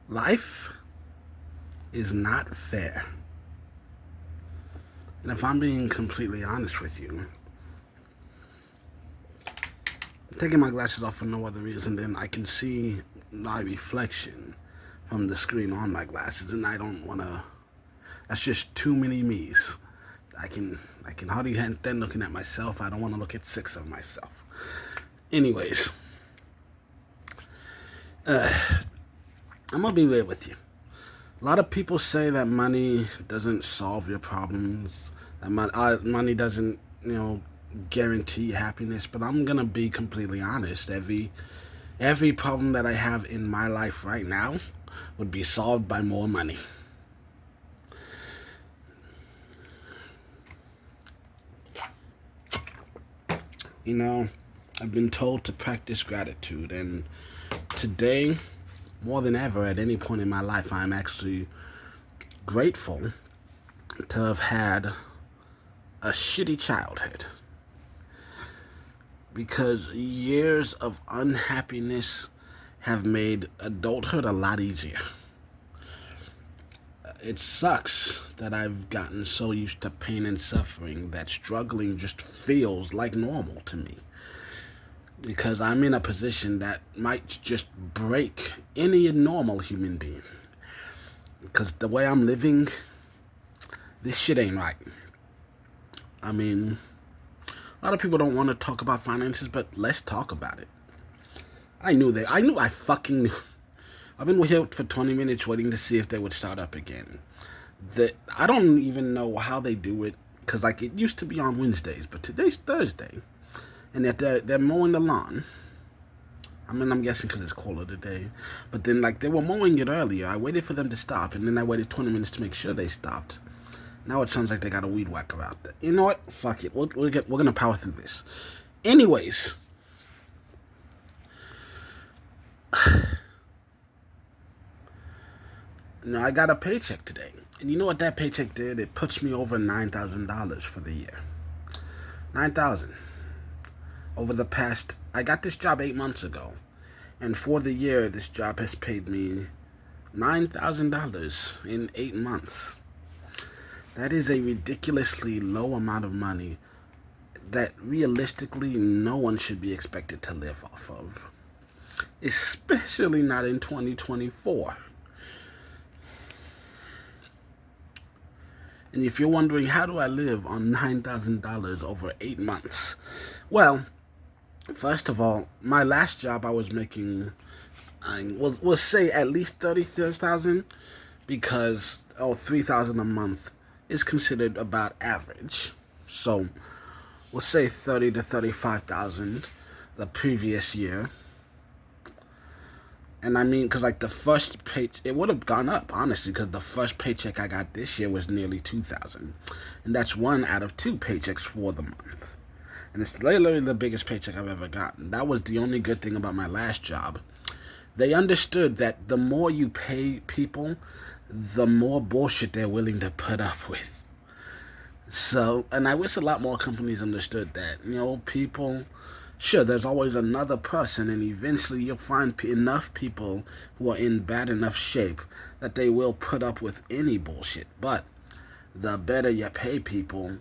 Life is not fair. And if I'm being completely honest with you, I'm taking my glasses off for no other reason than I can see my reflection from the screen on my glasses, and I don't want to. That's just too many me's. I can hardly stand looking at myself. I don't want to look at six of myself. Anyways, I'm gonna be real with you. A lot of people say that money doesn't solve your problems. That money doesn't, guarantee happiness. But I'm gonna be completely honest. Every problem that I have in my life right now would be solved by more money. You know, I've been told to practice gratitude, and today, more than ever, at any point in my life, I'm actually grateful to have had a shitty childhood, because years of unhappiness have made adulthood a lot easier. It sucks that I've gotten so used to pain and suffering that struggling just feels like normal to me. Because I'm in a position that might just break any normal human being. Because the way I'm living, this shit ain't right. I mean, a lot of people don't want to talk about finances, but let's talk about it. I fucking knew. I've been here for 20 minutes waiting to see if they would start up again. I don't even know how they do it, because like it used to be on Wednesdays, but today's Thursday, and that they're mowing the lawn. I mean, I'm guessing because it's cooler today. But then, like, they were mowing it earlier. I waited for them to stop, and then I waited 20 minutes to make sure they stopped. Now it sounds like they got a weed whacker out there. You know what? Fuck it. We're gonna power through this. Anyways, I got a paycheck today, and you know what that paycheck did? It puts me over $9,000 for the year. 9,000 over the past. I got this job 8 months ago, and for the year, this job has paid me $9,000 in 8 months. That is a ridiculously low amount of money that realistically no one should be expected to live off of, especially not in 2024. And if you're wondering, how do I live on $9,000 over 8 months? Well, first of all, my last job I was making, we'll say at least 30,000, because 3,000 a month is considered about average. So we'll say 30 to 35,000 the previous year. And I mean, because like the first pay, it would have gone up, honestly, because the first paycheck I got this year was nearly 2,000, and that's one out of two paychecks for the month, and it's literally the biggest paycheck I've ever gotten. That was the only good thing about my last job. They understood that the more you pay people, the more bullshit they're willing to put up with. So, and I wish a lot more companies understood that. People. Sure, there's always another person, and eventually you'll find enough people who are in bad enough shape that they will put up with any bullshit. But the better you pay people,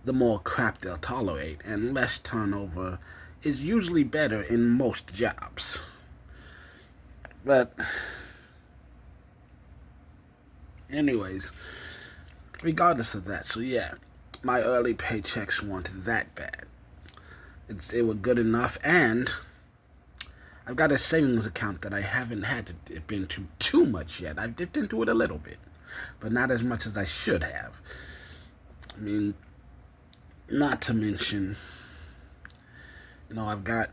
the more crap they'll tolerate, and less turnover is usually better in most jobs. But, anyways, regardless of that, so yeah, my early paychecks weren't that bad. It was good enough, and I've got a savings account that I haven't had to dip into too much yet. I've dipped into it a little bit, but not as much as I should have. I mean, not to mention, I've got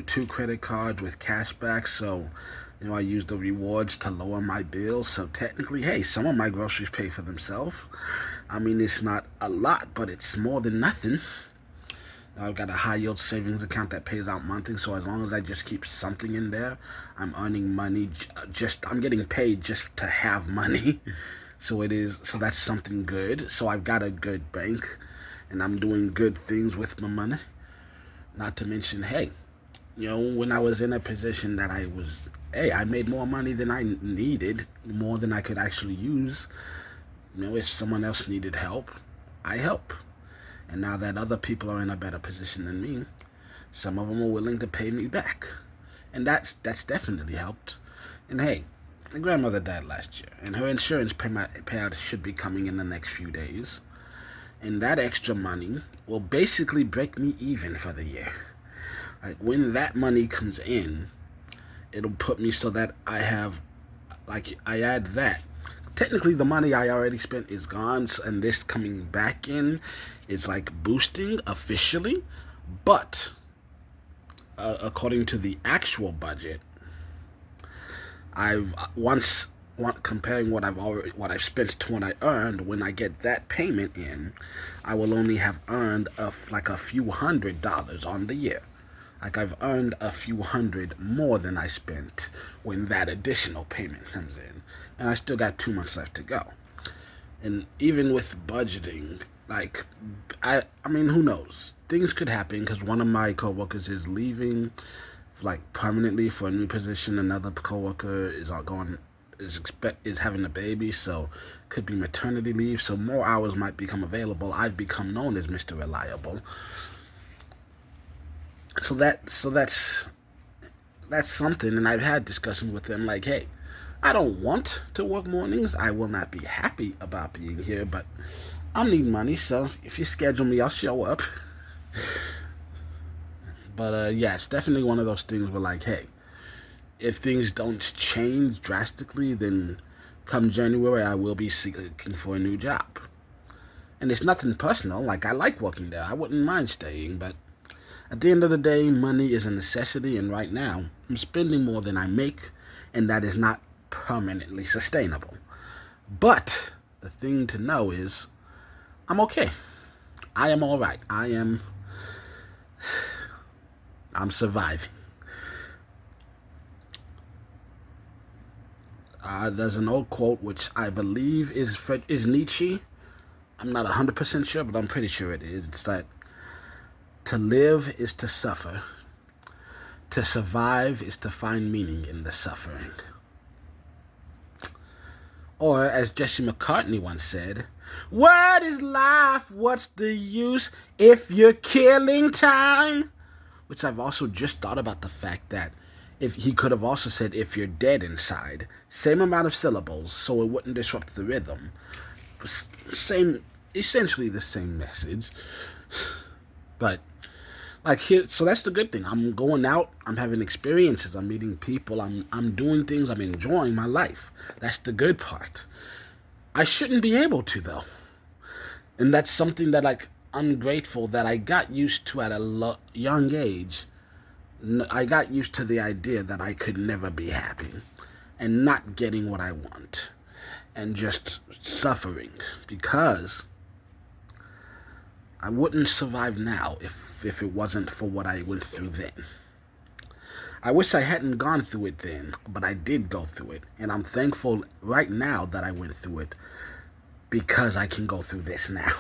two credit cards with cashback, so I use the rewards to lower my bills. So technically, hey, some of my groceries pay for themselves. I mean, it's not a lot, but it's more than nothing. I've got a high yield savings account that pays out monthly, so as long as I just keep something in there, I'm earning money. I'm getting paid just to have money. So that's something good. So I've got a good bank, and I'm doing good things with my money. Not to mention, hey, when I was in a position that I was hey, I made more money than I needed, more than I could actually use. If someone else needed help, I help. And now that other people are in a better position than me, some of them are willing to pay me back. And that's definitely helped. And hey, my grandmother died last year, and her insurance payout should be coming in the next few days. And that extra money will basically break me even for the year. Like, when that money comes in, it'll put me so that I have, like, I add that. Technically, the money I already spent is gone, and this coming back in is like boosting officially. But according to the actual budget, I've comparing what I've spent to what I earned. When I get that payment in, I will only have earned like a few $100s on the year. Like, I've earned a few hundred more than I spent when that additional payment comes in. And I still got 2 months left to go. And even with budgeting, like, I mean, who knows? Things could happen, because one of my coworkers is leaving, like, permanently for a new position. Another coworker is having a baby, so could be maternity leave. So more hours might become available. I've become known as Mr. Reliable. So that's something, and I've had discussions with them like, hey, I don't want to work mornings. I will not be happy about being here, but I'll need money, so if you schedule me, I'll show up. But yeah, it's definitely one of those things where, like, hey, if things don't change drastically, then come January, I will be seeking for a new job. And it's nothing personal. Like, I like working there. I wouldn't mind staying, but at the end of the day, money is a necessity, and right now, I'm spending more than I make, and that is not permanently sustainable. But the thing to know is, I'm okay. I am all right. I'm surviving. There's an old quote which I believe is Nietzsche. I'm not 100% sure, but I'm pretty sure it is. It's that to live is to suffer. To survive is to find meaning in the suffering. Or, as Jesse McCartney once said, what is life? What's the use if you're killing time? Which I've also just thought about the fact that if he could have also said if you're dead inside, same amount of syllables, so it wouldn't disrupt the rhythm. Essentially the same message. But like, here, so that's the good thing. I'm going out, I'm having experiences, I'm meeting people, I'm doing things, I'm enjoying my life. That's the good part. I shouldn't be able to, though. And that's something that, like, I'm grateful that I got used to at a young age. I got used to the idea that I could never be happy and not getting what I want and just suffering, because I wouldn't survive now if it wasn't for what I went through then. I wish I hadn't gone through it then, but I did go through it. And I'm thankful right now that I went through it, because I can go through this now.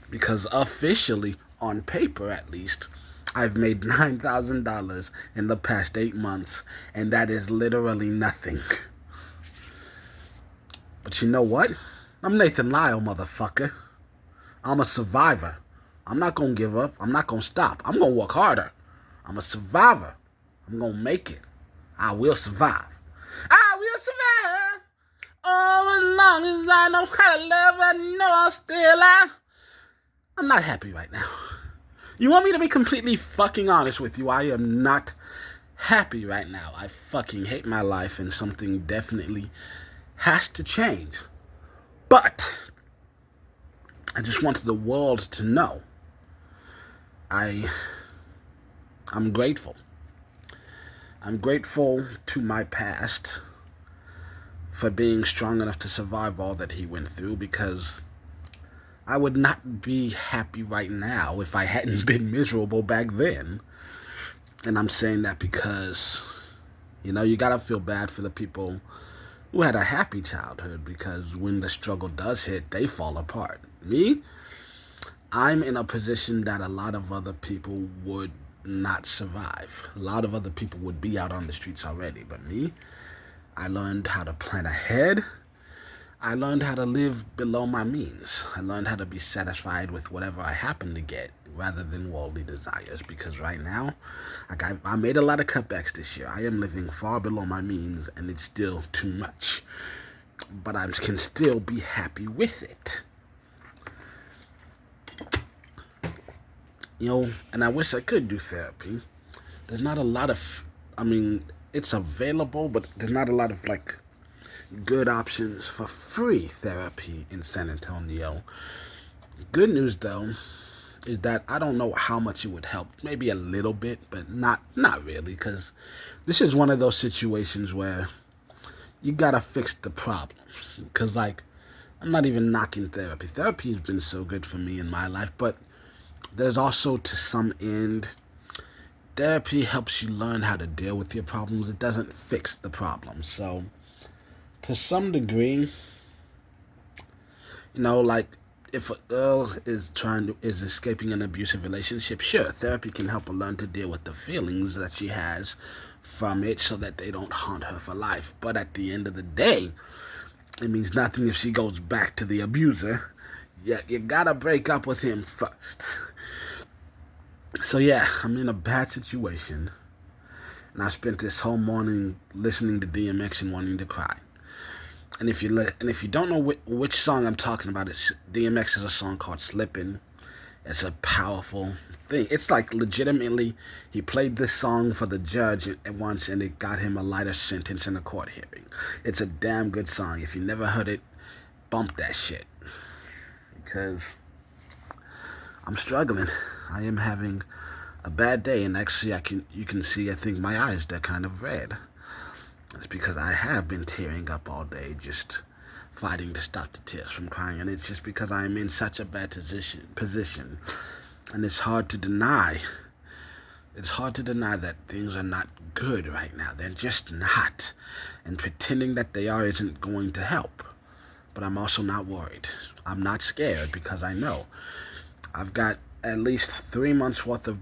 Because officially, on paper at least, I've made $9,000 in the past 8 months, and that is literally nothing. But you know what? I'm Nathan Lyle, motherfucker. I'm a survivor. I'm not going to give up. I'm not going to stop. I'm going to work harder. I'm a survivor. I'm going to make it. I will survive. I will survive. Oh, as long as I know how to love, I know I'm still alive. I'm not happy right now. You want me to be completely fucking honest with you? I am not happy right now. I fucking hate my life, and something definitely has to change. But I just want the world to know I'm grateful. I'm grateful to my past for being strong enough to survive all that he went through, because I would not be happy right now if I hadn't been miserable back then. And I'm saying that because, you gotta feel bad for the people who had a happy childhood, because when the struggle does hit, they fall apart. Me, I'm in a position that a lot of other people would not survive. A lot of other people would be out on the streets already, but me, I learned how to plan ahead. I learned how to live below my means. I learned how to be satisfied with whatever I happen to get rather than worldly desires, because right now, I made a lot of cutbacks this year. I am living far below my means and it's still too much. But I can still be happy with it. And I wish I could do therapy. There's not a lot of, it's available, but there's not a lot of good options for free therapy in San Antonio. Good news though is that I don't know how much it would help. Maybe a little bit, but not really, because this is one of those situations where you gotta fix the problems. Because I'm not even knocking therapy. Therapy has been so good for me in my life, but there's also, to some end, therapy helps you learn how to deal with your problems. It doesn't fix the problem. So, to some degree, if a girl is escaping an abusive relationship, sure, therapy can help her learn to deal with the feelings that she has from it so that they don't haunt her for life. But at the end of the day, it means nothing if she goes back to the abuser. Yeah, you gotta break up with him first. So yeah, I'm in a bad situation, and I spent this whole morning listening to DMX and wanting to cry. And if you don't know which song I'm talking about, DMX has a song called "Slippin'." It's a powerful thing. It's legitimately, he played this song for the judge at once, and it got him a lighter sentence in a court hearing. It's a damn good song. If you never heard it, bump that shit, because I'm struggling. I am having a bad day, and actually, you can see, I think my eyes, they're kind of red. It's because I have been tearing up all day, just fighting to stop the tears from crying, and it's just because I'm in such a bad position, and it's hard to deny. It's hard to deny that things are not good right now. They're just not, and pretending that they are isn't going to help. But I'm also not worried. I'm not scared, because I know I've got at least 3 months worth of,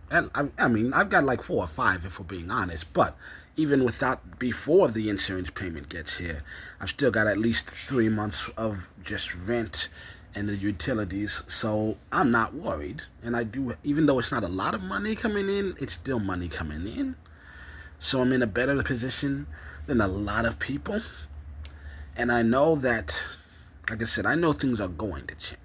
I've got 4 or 5 if we're being honest, but even before the insurance payment gets here, I've still got at least 3 months of just rent and the utilities, so I'm not worried. And even though it's not a lot of money coming in, it's still money coming in. So I'm in a better position than a lot of people. And I know that, like I said, I know things are going to change.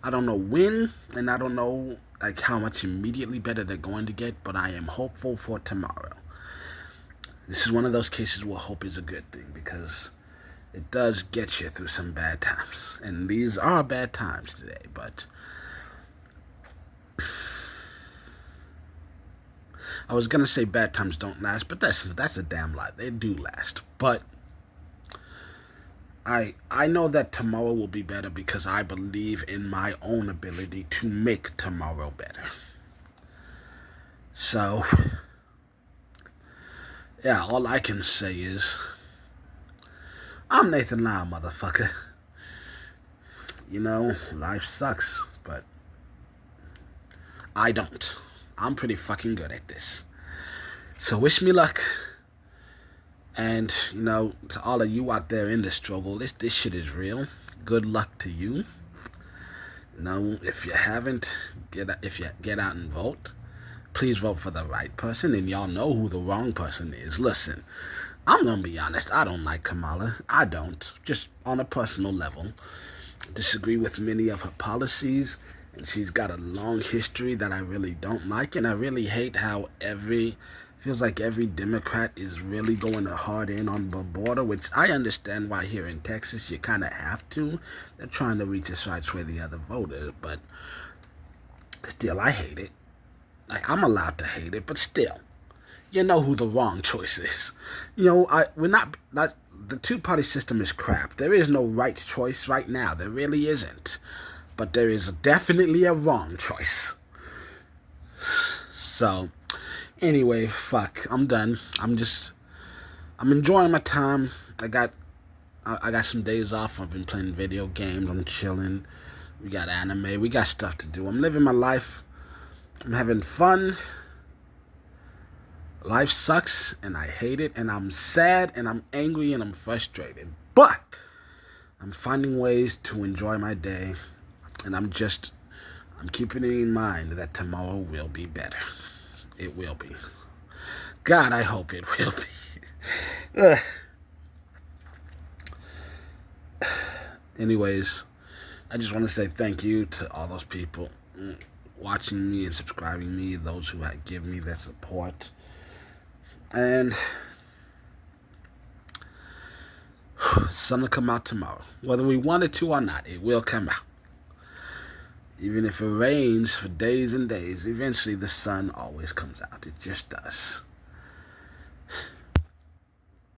I don't know when, and I don't know how much immediately better they're going to get, but I am hopeful for tomorrow. This is one of those cases where hope is a good thing, because it does get you through some bad times. And these are bad times today, but I was going to say bad times don't last, but that's a damn lie. They do last. But I know that tomorrow will be better, because I believe in my own ability to make tomorrow better. So, yeah, all I can say is, I'm Nathan Lyle, motherfucker. Life sucks, but I don't. I'm pretty fucking good at this. So wish me luck. And, to all of you out there in the struggle, this shit is real. Good luck to you. If you haven't, if you get out and vote, please vote for the right person, and y'all know who the wrong person is. Listen, I'm gonna be honest, I don't like Kamala. I don't. Just on a personal level. Disagree with many of her policies, and she's got a long history that I really don't like, and I really hate how feels like every Democrat is really going hard in on the border, which I understand why here in Texas you kind of have to. They're trying to reach a side sway the other voters, but still, I hate it. I'm allowed to hate it, but still, you know who the wrong choice is. The two-party system is crap. There is no right choice right now. There really isn't. But there is definitely a wrong choice. So, anyway, fuck. I'm done. I'm enjoying my time. I got some days off. I've been playing video games. I'm chilling. We got anime. We got stuff to do. I'm living my life. I'm having fun. Life sucks and I hate it and I'm sad and I'm angry and I'm frustrated. But I'm finding ways to enjoy my day and I'm keeping it in mind that tomorrow will be better. It will be. God, I hope it will be. Anyways, I just want to say thank you to all those people watching me and subscribing me, those who have given me their support. And sun will come out tomorrow. Whether we want it to or not, it will come out. Even if it rains for days and days, eventually the sun always comes out. It just does.